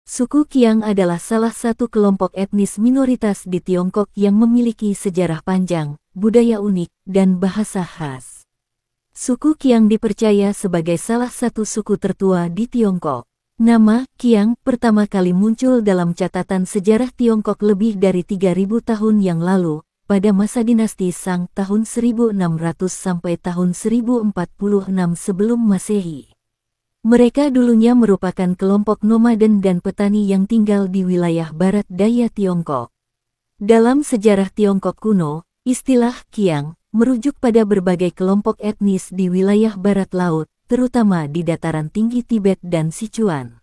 Suku Qiang adalah salah satu kelompok etnis minoritas di Tiongkok yang memiliki sejarah panjang, budaya unik, dan bahasa khas. Suku Qiang dipercaya sebagai salah satu suku tertua di Tiongkok. Nama Qiang pertama kali muncul dalam catatan sejarah Tiongkok lebih dari 3.000 tahun yang lalu, pada masa dinasti Shang tahun 1600 sampai tahun 1046 sebelum Masehi. Mereka dulunya merupakan kelompok nomaden dan petani yang tinggal di wilayah barat daya Tiongkok. Dalam sejarah Tiongkok kuno, istilah Qiang merujuk pada berbagai kelompok etnis di wilayah barat laut, terutama di dataran tinggi Tibet dan Sichuan.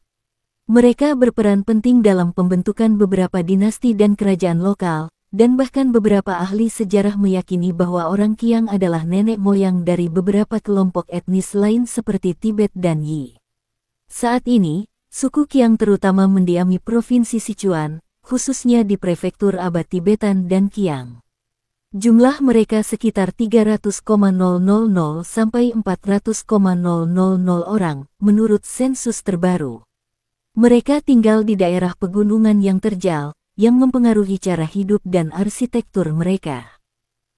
Mereka berperan penting dalam pembentukan beberapa dinasti dan kerajaan lokal, dan bahkan beberapa ahli sejarah meyakini bahwa orang Qiang adalah nenek moyang dari beberapa kelompok etnis lain seperti Tibet dan Yi. Saat ini, suku Qiang terutama mendiami provinsi Sichuan, khususnya di prefektur Abad Tibetan dan Qiang. Jumlah mereka sekitar 300,000 sampai 400,000 orang, menurut sensus terbaru. Mereka tinggal di daerah pegunungan yang terjal, yang mempengaruhi cara hidup dan arsitektur mereka.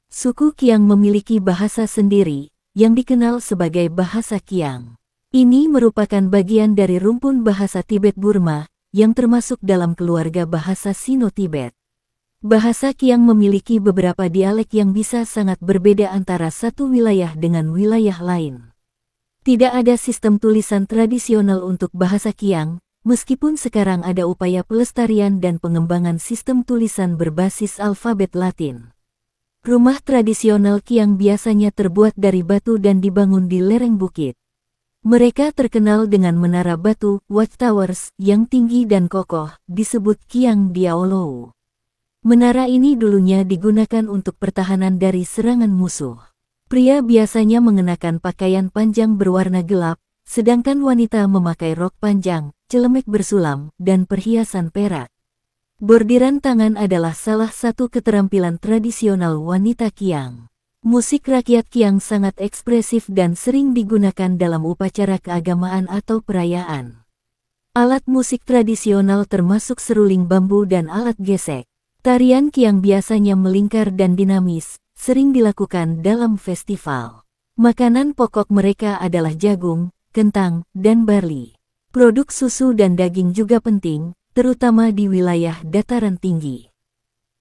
Suku Qiang memiliki bahasa sendiri, yang dikenal sebagai bahasa Qiang. Ini merupakan bagian dari rumpun bahasa Tibet-Burma, yang termasuk dalam keluarga bahasa Sino-Tibet. Bahasa Qiang memiliki beberapa dialek yang bisa sangat berbeda antara satu wilayah dengan wilayah lain. Tidak ada sistem tulisan tradisional untuk bahasa Qiang, meskipun sekarang ada upaya pelestarian dan pengembangan sistem tulisan berbasis alfabet Latin. Rumah tradisional Qiang biasanya terbuat dari batu dan dibangun di lereng bukit. Mereka terkenal dengan menara batu, watchtowers, yang tinggi dan kokoh, disebut Qiang Diaolou. Menara ini dulunya digunakan untuk pertahanan dari serangan musuh. Pria biasanya mengenakan pakaian panjang berwarna gelap, sedangkan wanita memakai rok panjang, celemek bersulam, dan perhiasan perak. Bordiran tangan adalah salah satu keterampilan tradisional wanita Qiang. Musik rakyat Qiang sangat ekspresif dan sering digunakan dalam upacara keagamaan atau perayaan. Alat musik tradisional termasuk seruling bambu dan alat gesek. Tarian Qiang biasanya melingkar dan dinamis, sering dilakukan dalam festival. Makanan pokok mereka adalah jagung, kentang, dan barli. Produk susu dan daging juga penting, terutama di wilayah dataran tinggi.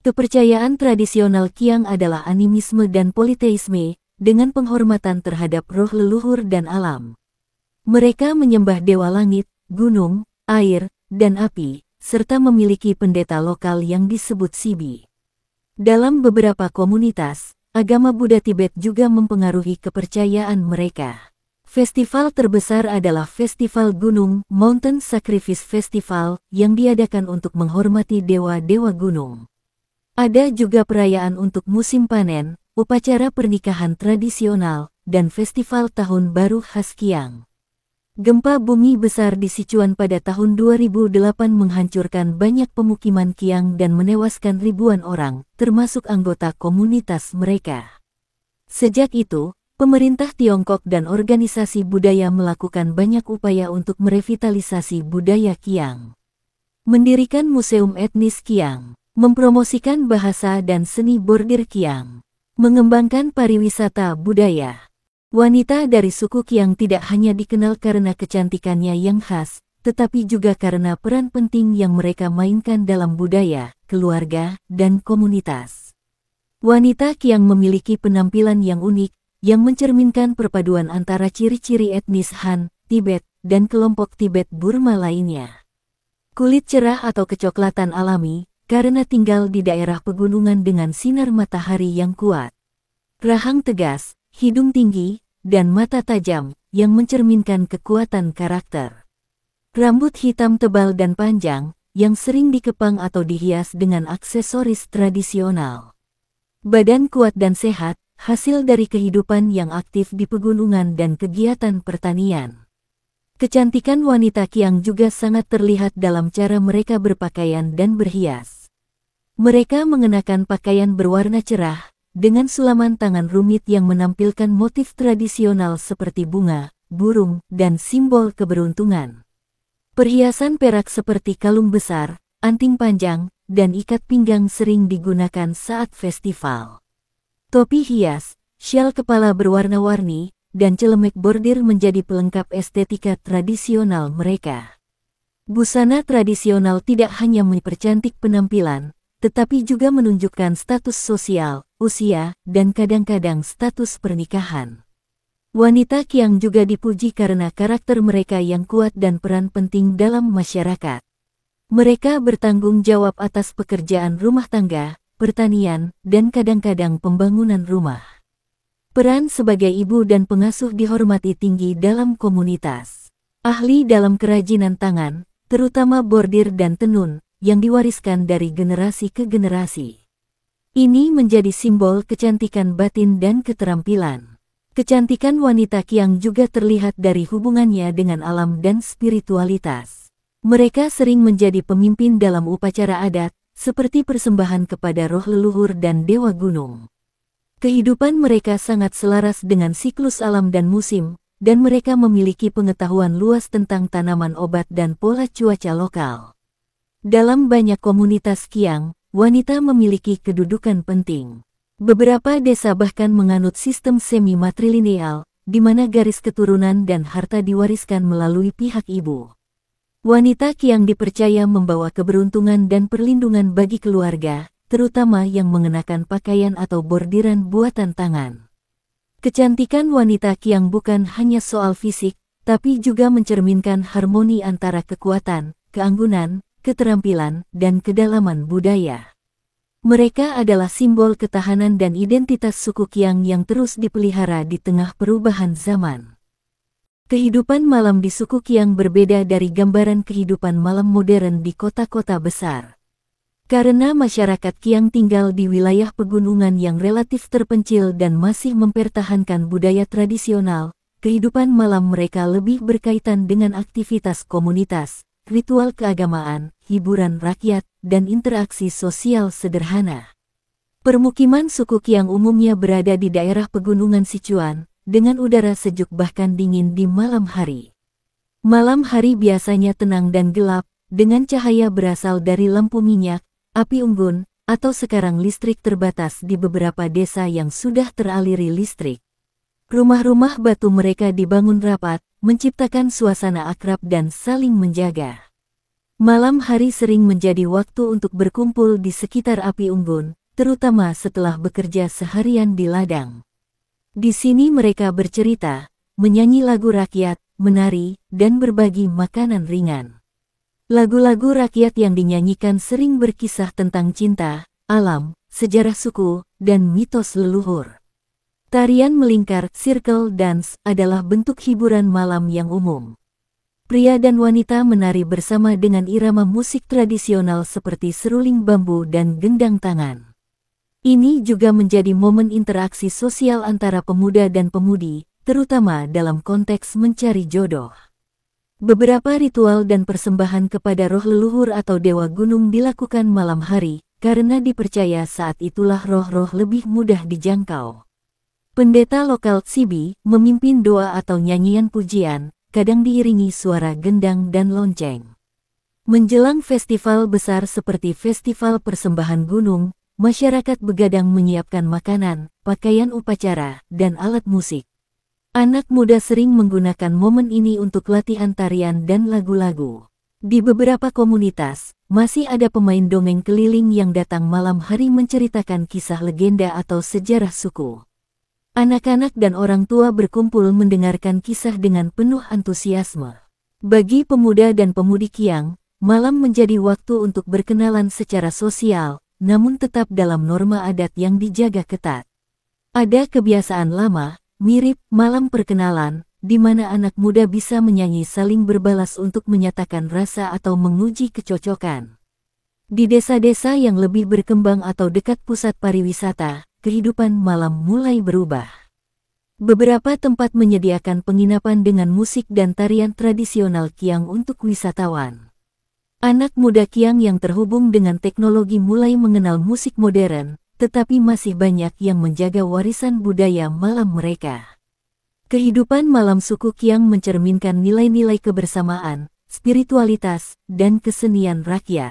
Kepercayaan tradisional Qiang adalah animisme dan politeisme, dengan penghormatan terhadap roh leluhur dan alam. Mereka menyembah dewa langit, gunung, air, dan api, serta memiliki pendeta lokal yang disebut Sibi. Dalam beberapa komunitas, agama Buddha Tibet juga mempengaruhi kepercayaan mereka. Festival terbesar adalah Festival Gunung, Mountain Sacrifice Festival, yang diadakan untuk menghormati dewa-dewa gunung. Ada juga perayaan untuk musim panen, upacara pernikahan tradisional, dan festival tahun baru khas Qiang. Gempa bumi besar di Sichuan pada tahun 2008 menghancurkan banyak pemukiman Qiang dan menewaskan ribuan orang, termasuk anggota komunitas mereka. Sejak itu, pemerintah Tiongkok dan organisasi budaya melakukan banyak upaya untuk merevitalisasi budaya Qiang. Mendirikan Museum Etnis Qiang, mempromosikan bahasa dan seni bordir Qiang, mengembangkan pariwisata budaya. Wanita dari suku Qiang tidak hanya dikenal karena kecantikannya yang khas, tetapi juga karena peran penting yang mereka mainkan dalam budaya, keluarga, dan komunitas. Wanita Qiang memiliki penampilan yang unik, yang mencerminkan perpaduan antara ciri-ciri etnis Han, Tibet, dan kelompok Tibet-Burma lainnya. Kulit cerah atau kecoklatan alami, karena tinggal di daerah pegunungan dengan sinar matahari yang kuat. Rahang tegas, hidung tinggi, dan mata tajam, yang mencerminkan kekuatan karakter. Rambut hitam tebal dan panjang, yang sering dikepang atau dihias dengan aksesoris tradisional. Badan kuat dan sehat, hasil dari kehidupan yang aktif di pegunungan dan kegiatan pertanian. Kecantikan wanita Qiang juga sangat terlihat dalam cara mereka berpakaian dan berhias. Mereka mengenakan pakaian berwarna cerah, dengan sulaman tangan rumit yang menampilkan motif tradisional seperti bunga, burung, dan simbol keberuntungan. Perhiasan perak seperti kalung besar, anting panjang, dan ikat pinggang sering digunakan saat festival. Topi hias, syal kepala berwarna-warni, dan celemek bordir menjadi pelengkap estetika tradisional mereka. Busana tradisional tidak hanya mempercantik penampilan, tetapi juga menunjukkan status sosial, usia, dan kadang-kadang status pernikahan. Wanita Qiang juga dipuji karena karakter mereka yang kuat dan peran penting dalam masyarakat. Mereka bertanggung jawab atas pekerjaan rumah tangga, pertanian, dan kadang-kadang pembangunan rumah. Peran sebagai ibu dan pengasuh dihormati tinggi dalam komunitas. Ahli dalam kerajinan tangan, terutama bordir dan tenun, yang diwariskan dari generasi ke generasi. Ini menjadi simbol kecantikan batin dan keterampilan. Kecantikan wanita Qiang juga terlihat dari hubungannya dengan alam dan spiritualitas. Mereka sering menjadi pemimpin dalam upacara adat, seperti persembahan kepada roh leluhur dan dewa gunung. Kehidupan mereka sangat selaras dengan siklus alam dan musim, dan mereka memiliki pengetahuan luas tentang tanaman obat dan pola cuaca lokal. Dalam banyak komunitas Qiang, wanita memiliki kedudukan penting. Beberapa desa bahkan menganut sistem semi-matrilineal, di mana garis keturunan dan harta diwariskan melalui pihak ibu. Wanita Qiang dipercaya membawa keberuntungan dan perlindungan bagi keluarga, terutama yang mengenakan pakaian atau bordiran buatan tangan. Kecantikan wanita Qiang bukan hanya soal fisik, tapi juga mencerminkan harmoni antara kekuatan, keanggunan, keterampilan, dan kedalaman budaya. Mereka adalah simbol ketahanan dan identitas suku Qiang yang terus dipelihara di tengah perubahan zaman. Kehidupan malam di suku Qiang berbeda dari gambaran kehidupan malam modern di kota-kota besar. Karena masyarakat Qiang tinggal di wilayah pegunungan yang relatif terpencil dan masih mempertahankan budaya tradisional, kehidupan malam mereka lebih berkaitan dengan aktivitas komunitas, ritual keagamaan, hiburan rakyat, dan interaksi sosial sederhana. Permukiman suku Qiang umumnya berada di daerah pegunungan Sichuan, dengan udara sejuk bahkan dingin di malam hari. Malam hari biasanya tenang dan gelap, dengan cahaya berasal dari lampu minyak, api unggun, atau sekarang listrik terbatas di beberapa desa yang sudah teraliri listrik. Rumah-rumah batu mereka dibangun rapat, menciptakan suasana akrab dan saling menjaga. Malam hari sering menjadi waktu untuk berkumpul di sekitar api unggun, terutama setelah bekerja seharian di ladang. Di sini mereka bercerita, menyanyi lagu rakyat, menari, dan berbagi makanan ringan. Lagu-lagu rakyat yang dinyanyikan sering berkisah tentang cinta, alam, sejarah suku, dan mitos leluhur. Tarian melingkar, circle dance, adalah bentuk hiburan malam yang umum. Pria dan wanita menari bersama dengan irama musik tradisional seperti seruling bambu dan gendang tangan. Ini juga menjadi momen interaksi sosial antara pemuda dan pemudi, terutama dalam konteks mencari jodoh. Beberapa ritual dan persembahan kepada roh leluhur atau dewa gunung dilakukan malam hari, karena dipercaya saat itulah roh-roh lebih mudah dijangkau. Pendeta lokal Xibi memimpin doa atau nyanyian pujian, kadang diiringi suara gendang dan lonceng. Menjelang festival besar seperti Festival Persembahan Gunung, masyarakat begadang menyiapkan makanan, pakaian upacara, dan alat musik. Anak muda sering menggunakan momen ini untuk latihan tarian dan lagu-lagu. Di beberapa komunitas, masih ada pemain dongeng keliling yang datang malam hari menceritakan kisah legenda atau sejarah suku. Anak-anak dan orang tua berkumpul mendengarkan kisah dengan penuh antusiasme. Bagi pemuda dan pemudi Qiang, malam menjadi waktu untuk berkenalan secara sosial, namun tetap dalam norma adat yang dijaga ketat. Ada kebiasaan lama, mirip malam perkenalan, di mana anak muda bisa menyanyi saling berbalas untuk menyatakan rasa atau menguji kecocokan. Di desa-desa yang lebih berkembang atau dekat pusat pariwisata, kehidupan malam mulai berubah. Beberapa tempat menyediakan penginapan dengan musik dan tarian tradisional Qiang untuk wisatawan. Anak muda Qiang yang terhubung dengan teknologi mulai mengenal musik modern, tetapi masih banyak yang menjaga warisan budaya malam mereka. Kehidupan malam suku Qiang mencerminkan nilai-nilai kebersamaan, spiritualitas, dan kesenian rakyat.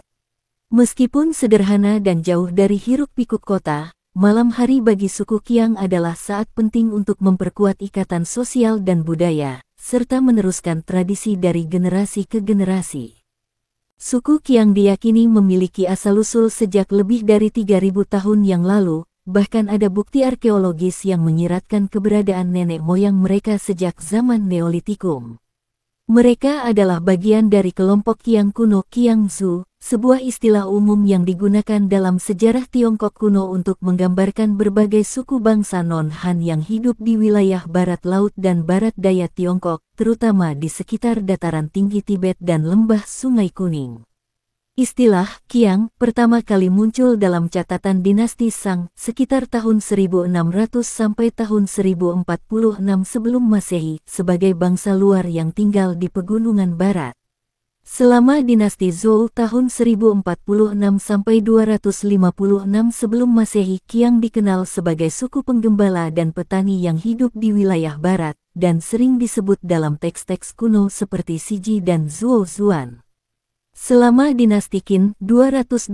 Meskipun sederhana dan jauh dari hiruk-pikuk kota, malam hari bagi suku Qiang adalah saat penting untuk memperkuat ikatan sosial dan budaya, serta meneruskan tradisi dari generasi ke generasi. Suku Qiang diyakini memiliki asal-usul sejak lebih dari 3.000 tahun yang lalu, bahkan ada bukti arkeologis yang menyiratkan keberadaan nenek moyang mereka sejak zaman Neolitikum. Mereka adalah bagian dari kelompok Qiang kuno Qiangzu, sebuah istilah umum yang digunakan dalam sejarah Tiongkok kuno untuk menggambarkan berbagai suku bangsa non-Han yang hidup di wilayah barat laut dan barat daya Tiongkok, terutama di sekitar dataran tinggi Tibet dan lembah Sungai Kuning. Istilah Qiang pertama kali muncul dalam catatan dinasti Shang sekitar tahun 1600 sampai tahun 1046 sebelum Masehi sebagai bangsa luar yang tinggal di pegunungan barat. Selama dinasti Zhou tahun 1046 sampai 256 sebelum Masehi, Qiang dikenal sebagai suku penggembala dan petani yang hidup di wilayah barat dan sering disebut dalam teks-teks kuno seperti Siji dan Zhuo Zuan. Selama dinasti Qin 221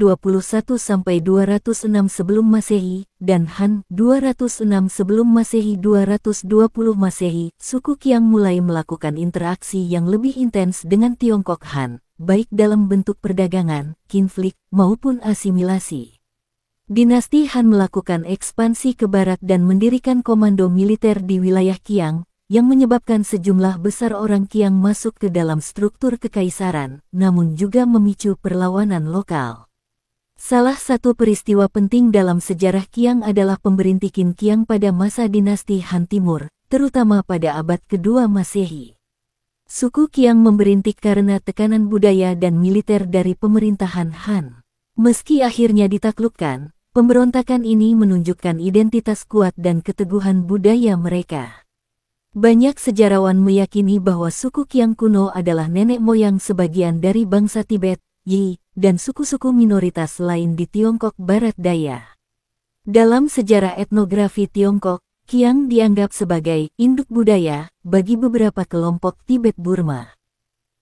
sampai 206 sebelum Masehi dan Han 206 sebelum Masehi 220 Masehi, suku Qiang mulai melakukan interaksi yang lebih intens dengan Tiongkok Han, baik dalam bentuk perdagangan, konflik, maupun asimilasi. Dinasti Han melakukan ekspansi ke barat dan mendirikan komando militer di wilayah Qiang, yang menyebabkan sejumlah besar orang Qiang masuk ke dalam struktur kekaisaran, namun juga memicu perlawanan lokal. Salah satu peristiwa penting dalam sejarah Qiang adalah pemberontakan Qiang pada masa dinasti Han Timur, terutama pada abad kedua Masehi. Suku Qiang memberontak karena tekanan budaya dan militer dari pemerintahan Han. Meski akhirnya ditaklukkan, pemberontakan ini menunjukkan identitas kuat dan keteguhan budaya mereka. Banyak sejarawan meyakini bahwa suku Qiang kuno adalah nenek moyang sebagian dari bangsa Tibet, Yi, dan suku-suku minoritas lain di Tiongkok Barat Daya. Dalam sejarah etnografi Tiongkok, Qiang dianggap sebagai induk budaya bagi beberapa kelompok Tibet Burma.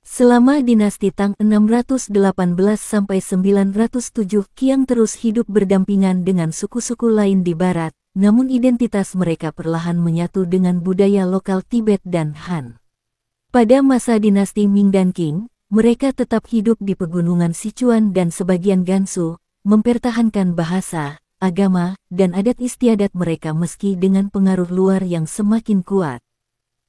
Selama dinasti Tang 618–907, Qiang terus hidup berdampingan dengan suku-suku lain di barat, namun identitas mereka perlahan menyatu dengan budaya lokal Tibet dan Han. Pada masa dinasti Ming dan Qing, mereka tetap hidup di pegunungan Sichuan dan sebagian Gansu, mempertahankan bahasa, agama, dan adat istiadat mereka meski dengan pengaruh luar yang semakin kuat.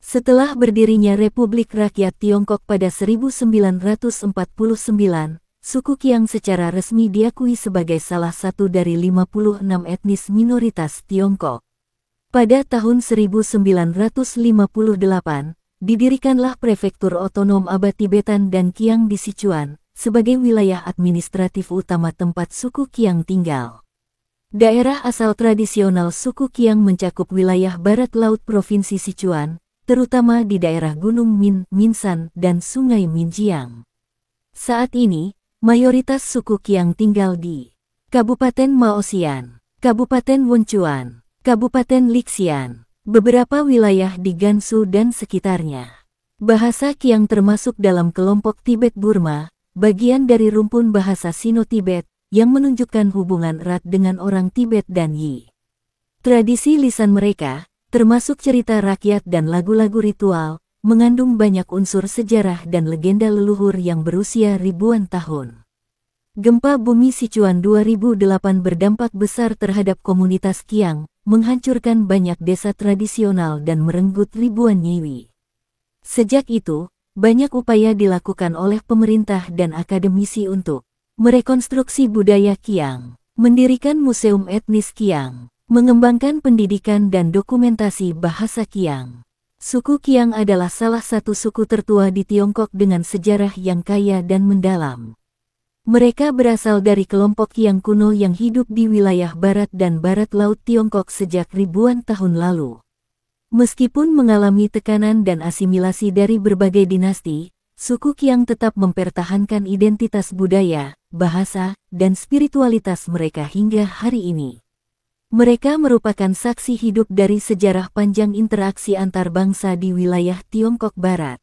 Setelah berdirinya Republik Rakyat Tiongkok pada 1949, suku Qiang secara resmi diakui sebagai salah satu dari 56 etnis minoritas Tiongkok. Pada tahun 1958, didirikanlah Prefektur Otonom Abad Tibetan dan Qiang di Sichuan, sebagai wilayah administratif utama tempat suku Qiang tinggal. Daerah asal tradisional suku Qiang mencakup wilayah barat laut Provinsi Sichuan, terutama di daerah Gunung Min, Minshan, dan Sungai Minjiang. Saat ini, mayoritas suku Qiang tinggal di Kabupaten Maosian, Kabupaten Wenchuan, Kabupaten Lixian, beberapa wilayah di Gansu dan sekitarnya. Bahasa Qiang termasuk dalam kelompok Tibet Burma, bagian dari rumpun bahasa Sino-Tibet, yang menunjukkan hubungan erat dengan orang Tibet dan Yi. Tradisi lisan mereka, termasuk cerita rakyat dan lagu-lagu ritual, mengandung banyak unsur sejarah dan legenda leluhur yang berusia ribuan tahun. Gempa bumi Sichuan 2008 berdampak besar terhadap komunitas Qiang, menghancurkan banyak desa tradisional dan merenggut ribuan nyawa. Sejak itu, banyak upaya dilakukan oleh pemerintah dan akademisi untuk merekonstruksi budaya Qiang, mendirikan museum etnis Qiang, mengembangkan pendidikan dan dokumentasi bahasa Qiang. Suku Qiang adalah salah satu suku tertua di Tiongkok dengan sejarah yang kaya dan mendalam. Mereka berasal dari kelompok Qiang kuno yang hidup di wilayah barat dan barat laut Tiongkok sejak ribuan tahun lalu. Meskipun mengalami tekanan dan asimilasi dari berbagai dinasti, suku Qiang tetap mempertahankan identitas budaya, bahasa, dan spiritualitas mereka hingga hari ini. Mereka merupakan saksi hidup dari sejarah panjang interaksi antar bangsa di wilayah Tiongkok Barat.